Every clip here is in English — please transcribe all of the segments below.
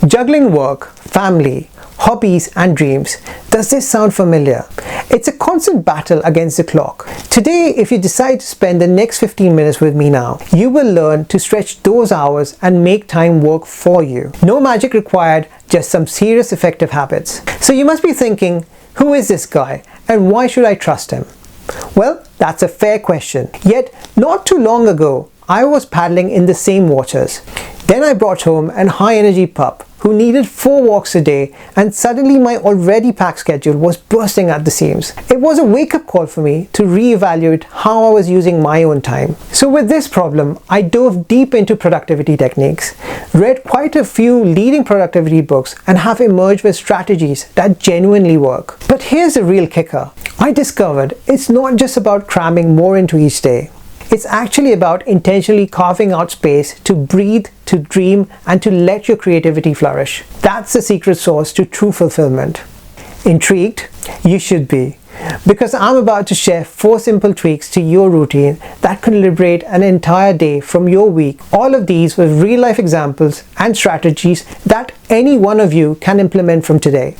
Juggling work, family, hobbies and dreams. Does this sound familiar? It's a constant battle against the clock. Today, if you decide to spend the next 15 minutes with me now, you will learn to stretch those hours and make time work for you. No magic required, just some serious effective habits. So you must be thinking, who is this guy and why should I trust him? Well, that's a fair question. Yet, not too long ago, I was paddling in the same waters. Then I brought home an high-energy pup who needed 4 walks a day, and suddenly my already packed schedule was bursting at the seams. It was a wake-up call for me to reevaluate how I was using my own time. So with this problem, I dove deep into productivity techniques, read quite a few leading productivity books, and have emerged with strategies that genuinely work. But here's the real kicker. I discovered it's not just about cramming more into each day. It's actually about intentionally carving out space to breathe, to dream, and to let your creativity flourish. That's the secret sauce to true fulfillment. Intrigued? You should be. Because I'm about to share 4 simple tweaks to your routine that can liberate an entire day from your week. All of these with real-life examples and strategies that any one of you can implement from today.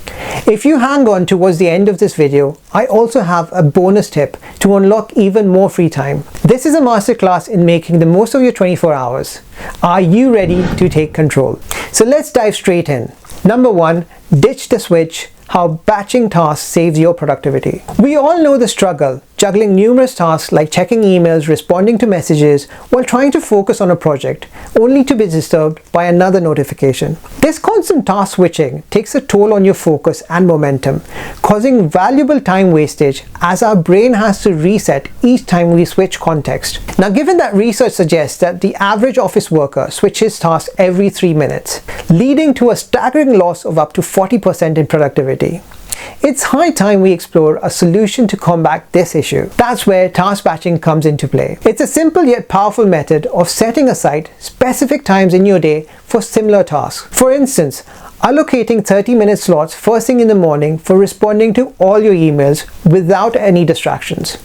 If you hang on towards the end of this video, I also have a bonus tip to unlock even more free time. This is a masterclass in making the most of your 24 hours. Are you ready to take control? So let's dive straight in. Number 1, ditch the switch. How batching tasks saves your productivity. We all know the struggle, juggling numerous tasks like checking emails, responding to messages, while trying to focus on a project, only to be disturbed by another notification. This constant task switching takes a toll on your focus and momentum, causing valuable time wastage as our brain has to reset each time we switch context. Now, given that research suggests that the average office worker switches tasks every 3 minutes, leading to a staggering loss of up to 40% in productivity, it's high time we explore a solution to combat this issue. That's where task batching comes into play. It's a simple yet powerful method of setting aside specific times in your day for similar tasks. For instance, allocating 30-minute slots first thing in the morning for responding to all your emails without any distractions.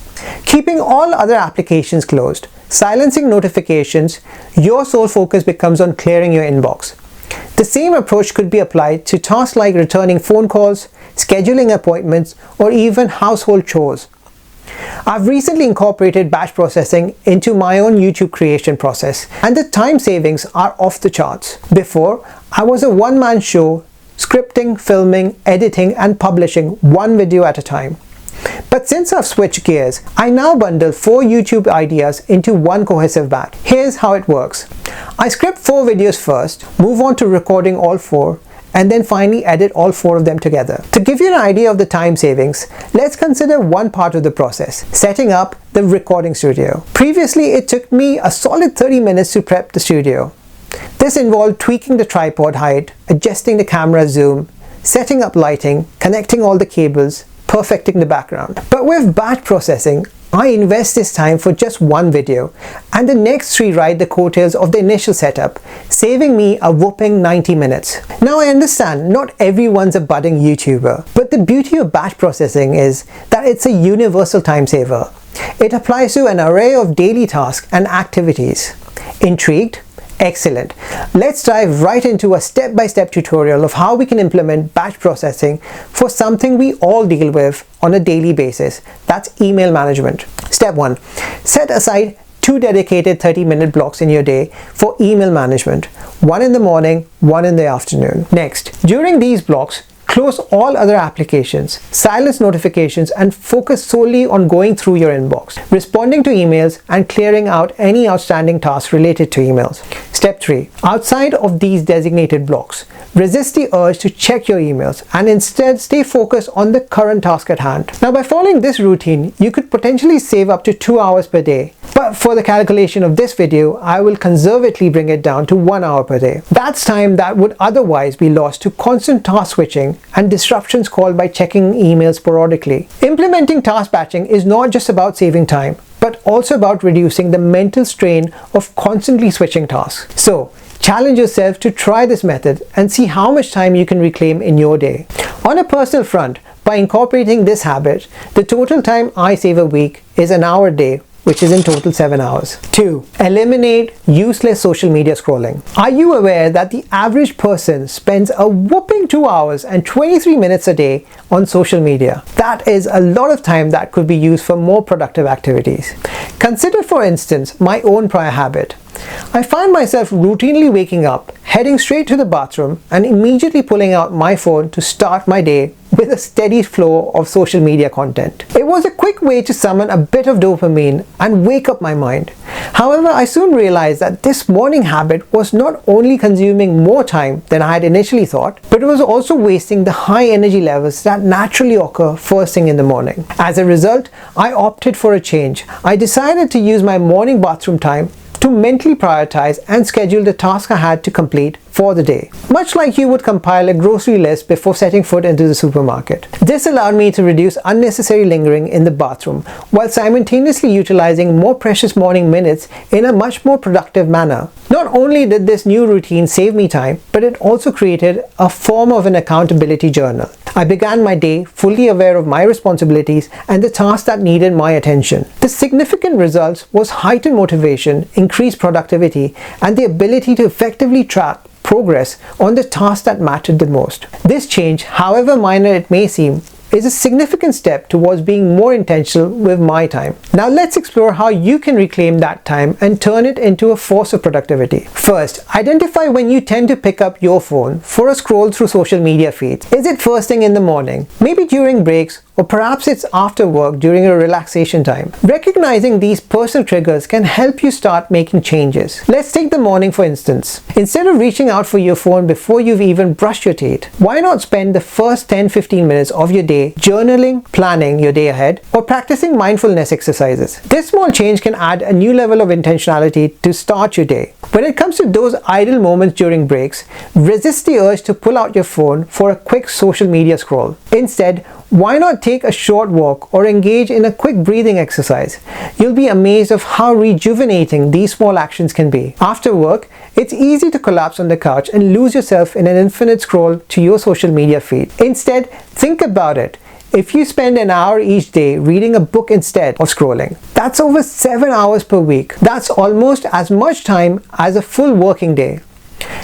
Keeping all other applications closed, silencing notifications, your sole focus becomes on clearing your inbox. The same approach could be applied to tasks like returning phone calls, scheduling appointments, or even household chores. I've recently incorporated batch processing into my own YouTube creation process, and the time savings are off the charts. Before, I was a one-man show, scripting, filming, editing, and publishing 1 video at a time. But since I've switched gears, I now bundle 4 YouTube ideas into one cohesive batch. Here's how it works. I script 4 videos first, move on to recording all 4, and then finally edit all 4 of them together. To give you an idea of the time savings, let's consider one part of the process, setting up the recording studio. Previously, it took me a solid 30 minutes to prep the studio. This involved tweaking the tripod height, adjusting the camera zoom, setting up lighting, connecting all the cables, perfecting the background. But with batch processing, I invest this time for just 1 video, and the next 3 ride the coattails of the initial setup, saving me a whopping 90 minutes. Now I understand not everyone's a budding YouTuber, but the beauty of batch processing is that it's a universal time saver. It applies to an array of daily tasks and activities. Intrigued? Excellent. Let's dive right into a step-by-step tutorial of how we can implement batch processing for something we all deal with on a daily basis. That's email management. Step 1. Set aside 2 dedicated 30-minute blocks in your day for email management. 1 in the morning, 1 in the afternoon. Next, during these blocks, close all other applications, silence notifications, and focus solely on going through your inbox, responding to emails, and clearing out any outstanding tasks related to emails. Step 3. Outside of these designated blocks, resist the urge to check your emails and instead stay focused on the current task at hand. Now, by following this routine, you could potentially save up to 2 hours per day. But for the calculation of this video, I will conservatively bring it down to 1 hour per day. That's time that would otherwise be lost to constant task switching and disruptions caused by checking emails sporadically. Implementing task batching is not just about saving time, but also about reducing the mental strain of constantly switching tasks. So, challenge yourself to try this method and see how much time you can reclaim in your day. On a personal front, by incorporating this habit, the total time I save a week is an hour a day, which is in total 7 hours. 2. Eliminate useless social media scrolling. Are you aware that the average person spends a whopping 2 hours and 23 minutes a day on social media? That is a lot of time that could be used for more productive activities. Consider, for instance, my own prior habit. I find myself routinely waking up, heading straight to the bathroom, and immediately pulling out my phone to start my day with a steady flow of social media content. It was a quick way to summon a bit of dopamine and wake up my mind. However, I soon realized that this morning habit was not only consuming more time than I had initially thought, but it was also wasting the high energy levels that naturally occur first thing in the morning. As a result, I opted for a change. I decided to use my morning bathroom time to mentally prioritize and schedule the task I had to complete for the day, much like you would compile a grocery list before setting foot into the supermarket. This allowed me to reduce unnecessary lingering in the bathroom while simultaneously utilizing more precious morning minutes in a much more productive manner. Not only did this new routine save me time, but it also created a form of an accountability journal. I began my day fully aware of my responsibilities and the tasks that needed my attention. The significant results was heightened motivation, increased productivity, and the ability to effectively track progress on the tasks that mattered the most. This change, however minor it may seem, is a significant step towards being more intentional with my time. Now let's explore how you can reclaim that time and turn it into a force of productivity. First, identify when you tend to pick up your phone for a scroll through social media feeds. Is it first thing in the morning? Maybe during breaks, or perhaps it's after work during a relaxation time. Recognizing these personal triggers can help you start making changes. Let's take the morning for instance. Instead of reaching out for your phone before you've even brushed your teeth, why not spend the first 10-15 minutes of your day journaling, planning your day ahead, or practicing mindfulness exercises? This small change can add a new level of intentionality to start your day. When it comes to those idle moments during breaks, resist the urge to pull out your phone for a quick social media scroll. Instead, why not take a short walk or engage in a quick breathing exercise? You'll be amazed of how rejuvenating these small actions can be. After work, it's easy to collapse on the couch and lose yourself in an infinite scroll to your social media feed. Instead, think about it. If you spend an hour each day reading a book instead of scrolling, that's over 7 hours per week. That's almost as much time as a full working day.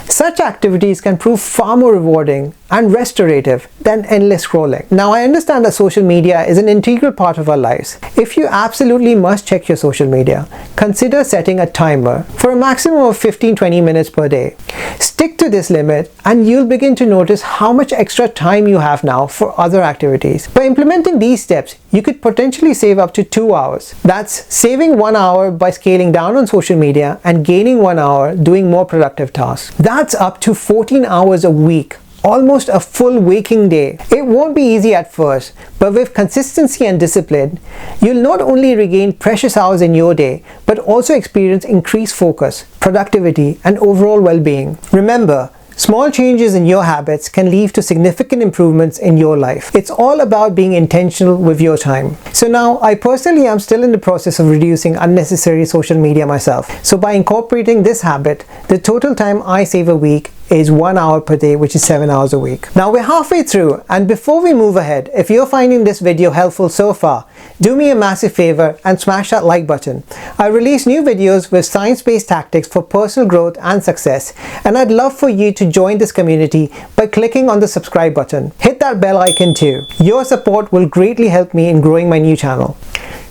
Such activities can prove far more rewarding and restorative than endless scrolling. Now, I understand that social media is an integral part of our lives. If you absolutely must check your social media, consider setting a timer for a maximum of 15-20 minutes per day. Stick to this limit and you'll begin to notice how much extra time you have now for other activities. By implementing these steps, you could potentially save up to 2 hours. That's saving 1 hour by scaling down on social media and gaining 1 hour doing more productive tasks. That's up to 14 hours a week. Almost a full waking day. It won't be easy at first, but with consistency and discipline, you'll not only regain precious hours in your day, but also experience increased focus, productivity, and overall well-being. Remember, small changes in your habits can lead to significant improvements in your life. It's all about being intentional with your time. So now, I personally am still in the process of reducing unnecessary social media myself. So by incorporating this habit, the total time I save a week is 1 hour per day, which is 7 hours a week. Now we're halfway through, and before we move ahead, if you're finding this video helpful so far, do me a massive favor and smash that like button. I release new videos with science-based tactics for personal growth and success, and I'd love for you to join this community by clicking on the subscribe button. Hit that bell icon too. Your support will greatly help me in growing my new channel.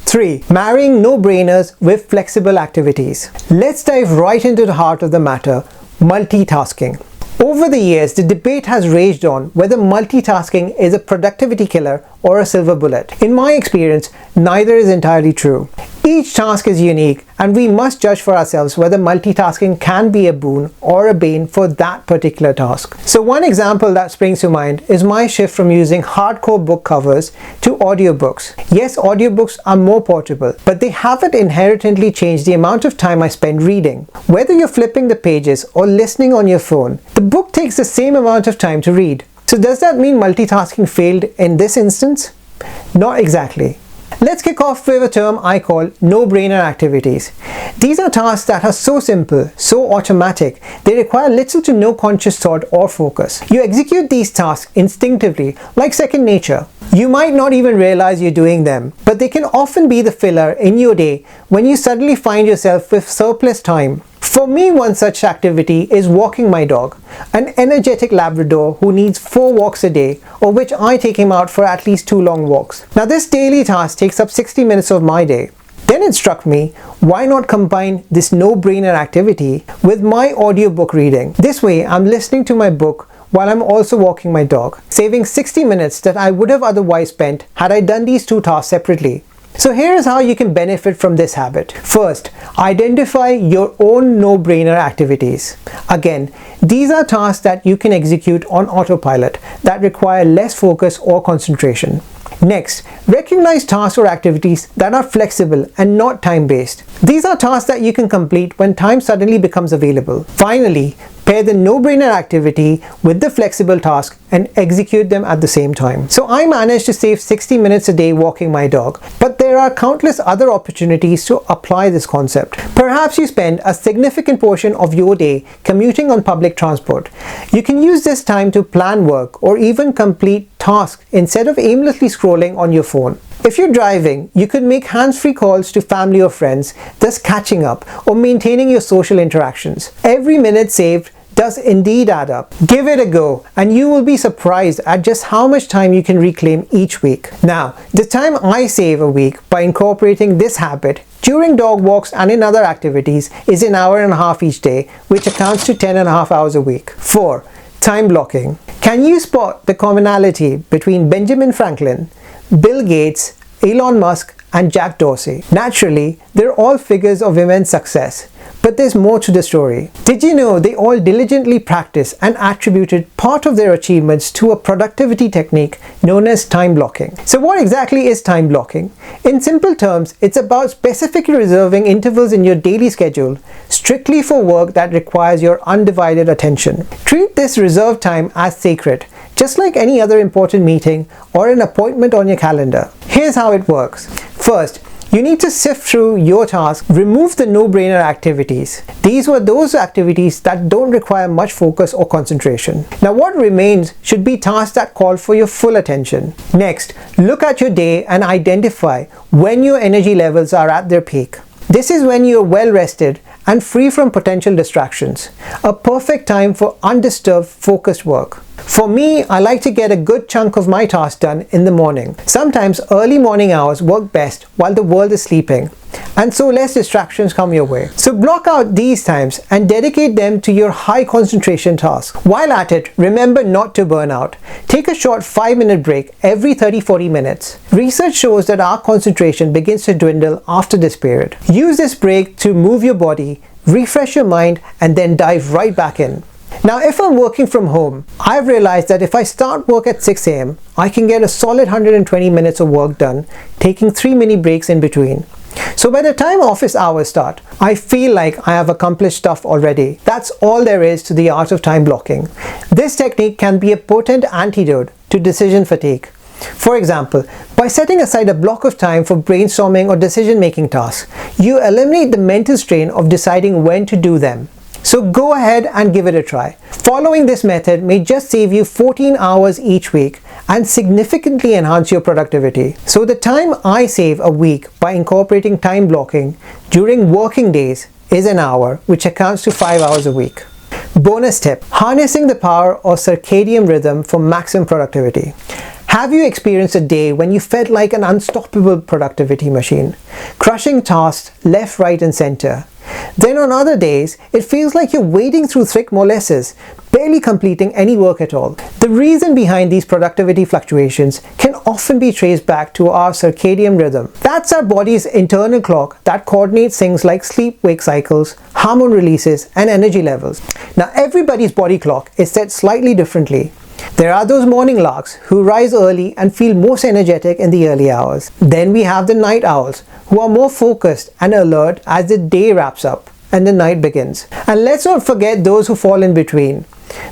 3. Marrying no-brainers with flexible activities. Let's dive right into the heart of the matter: multitasking. Over the years, the debate has raged on whether multitasking is a productivity killer or a silver bullet. In my experience, neither is entirely true. Each task is unique, and we must judge for ourselves whether multitasking can be a boon or a bane for that particular task. So one example that springs to mind is my shift from using hardcore book covers to audiobooks. Yes, audiobooks are more portable, but they haven't inherently changed the amount of time I spend reading. Whether you're flipping the pages or listening on your phone, the book takes the same amount of time to read. So does that mean multitasking failed in this instance? Not exactly. Let's kick off with a term I call no-brainer activities. These are tasks that are so simple, so automatic, they require little to no conscious thought or focus. You execute these tasks instinctively, like second nature. You might not even realize you're doing them, but they can often be the filler in your day when you suddenly find yourself with surplus time. For me, one such activity is walking my dog, an energetic Labrador who needs 4 walks a day, of which I take him out for at least 2 long walks. Now this daily task takes up 60 minutes of my day. Then it struck me, why not combine this no-brainer activity with my audiobook reading? This way, I'm listening to my book while I'm also walking my dog, saving 60 minutes that I would have otherwise spent had I done these 2 tasks separately. So here's how you can benefit from this habit. First, identify your own no-brainer activities. Again, these are tasks that you can execute on autopilot that require less focus or concentration. Next, recognize tasks or activities that are flexible and not time-based. These are tasks that you can complete when time suddenly becomes available. Finally, pair the no-brainer activity with the flexible task and execute them at the same time. So I managed to save 60 minutes a day walking my dog, but there are countless other opportunities to apply this concept. Perhaps you spend a significant portion of your day commuting on public transport. You can use this time to plan work or even complete tasks instead of aimlessly scrolling on your phone. If you're driving, you could make hands-free calls to family or friends, thus catching up or maintaining your social interactions. Every minute saved does indeed add up. Give it a go and you will be surprised at just how much time you can reclaim each week. Now, the time I save a week by incorporating this habit during dog walks and in other activities is an hour and a half each day, which accounts to 10.5 hours a week. 4. Time blocking. Can you spot the commonality between Benjamin Franklin, Bill Gates, Elon Musk, and Jack Dorsey? Naturally, they're all figures of immense success, but there's more to the story. Did you know they all diligently practiced and attributed part of their achievements to a productivity technique known as time blocking? So what exactly is time blocking? In simple terms, it's about specifically reserving intervals in your daily schedule strictly for work that requires your undivided attention. Treat this reserved time as sacred, just like any other important meeting or an appointment on your calendar. Here's how it works. First, you need to sift through your tasks, remove the no-brainer activities. These were those activities that don't require much focus or concentration. Now what remains should be tasks that call for your full attention. Next, look at your day and identify when your energy levels are at their peak. This is when you're well rested and free from potential distractions. A perfect time for undisturbed, focused work. For me, I like to get a good chunk of my tasks done in the morning. Sometimes early morning hours work best while the world is sleeping, and so less distractions come your way. So block out these times and dedicate them to your high concentration tasks. While at it, remember not to burn out. Take a short 5-minute break every 30-40 minutes. Research shows that our concentration begins to dwindle after this period. Use this break to move your body, refresh your mind, and then dive right back in. Now, if I'm working from home, I've realized that if I start work at 6 a.m., I can get a solid 120 minutes of work done, taking 3 mini breaks in between. So by the time office hours start, I feel like I have accomplished stuff already. That's all there is to the art of time blocking. This technique can be a potent antidote to decision fatigue. For example, by setting aside a block of time for brainstorming or decision-making tasks, you eliminate the mental strain of deciding when to do them. So go ahead and give it a try. Following this method may just save you 14 hours each week and significantly enhance your productivity. So the time I save a week by incorporating time blocking during working days is an hour, which accounts to 5 hours a week. Bonus tip: harnessing the power of circadian rhythm for maximum productivity. Have you experienced a day when you felt like an unstoppable productivity machine, crushing tasks left, right, and center? Then on other days, it feels like you're wading through thick molasses, barely completing any work at all. The reason behind these productivity fluctuations can often be traced back to our circadian rhythm. That's our body's internal clock that coordinates things like sleep-wake cycles, hormone releases, and energy levels. Now, everybody's body clock is set slightly differently. There are those morning larks who rise early and feel most energetic in the early hours. Then we have the night owls who are more focused and alert as the day wraps up and the night begins. And let's not forget those who fall in between.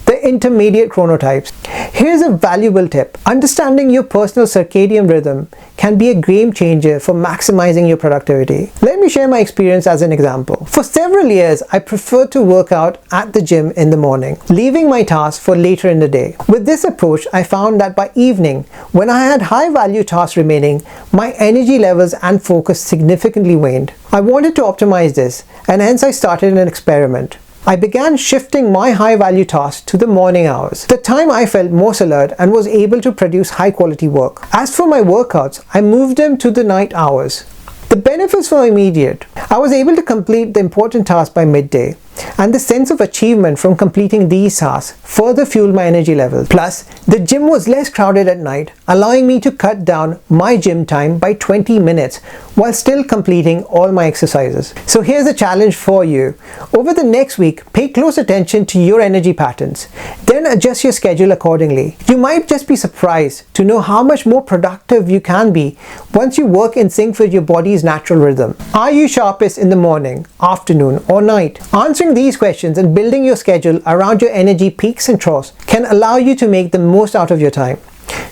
The the intermediate chronotypes. Here's a valuable tip. Understanding your personal circadian rhythm can be a game changer for maximizing your productivity. Let me share my experience as an example. For several years, I preferred to work out at the gym in the morning, leaving my tasks for later in the day. With this approach, I found that by evening, when I had high-value tasks remaining, my energy levels and focus significantly waned. I wanted to optimize this, and hence I started an experiment. I began shifting my high-value tasks to the morning hours, the time I felt most alert and was able to produce high-quality work. As for my workouts, I moved them to the night hours. The benefits were immediate. I was able to complete the important tasks by midday, and the sense of achievement from completing these tasks further fueled my energy levels. Plus, the gym was less crowded at night, allowing me to cut down my gym time by 20 minutes while still completing all my exercises. So here's a challenge for you. Over the next week, pay close attention to your energy patterns, then adjust your schedule accordingly. You might just be surprised to know how much more productive you can be once you work in sync with your body's natural rhythm. Are you sharpest in the morning, afternoon, or night? Answering these questions and building your schedule around your energy peaks and troughs can allow you to make the most out of your time.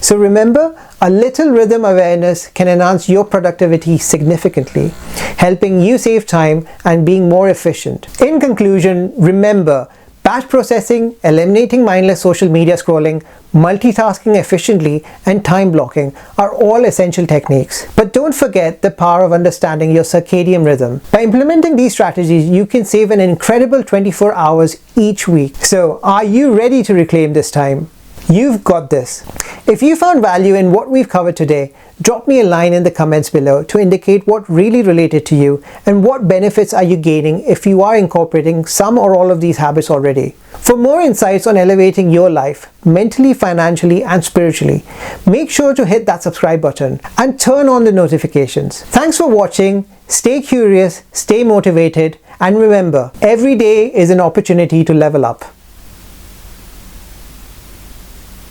So remember, a little rhythm awareness can enhance your productivity significantly, helping you save time and being more efficient. In conclusion, remember, batch processing, eliminating mindless social media scrolling, multitasking efficiently, and time blocking are all essential techniques. But don't forget the power of understanding your circadian rhythm. By implementing these strategies, you can save an incredible 24 hours each week. So, are you ready to reclaim this time? You've got this. If you found value in what we've covered today, drop me a line in the comments below to indicate what really related to you and what benefits are you gaining if you are incorporating some or all of these habits already. For more insights on elevating your life, mentally, financially, and spiritually, make sure to hit that subscribe button and turn on the notifications. Thanks for watching. Stay curious, stay motivated, and remember, every day is an opportunity to level up.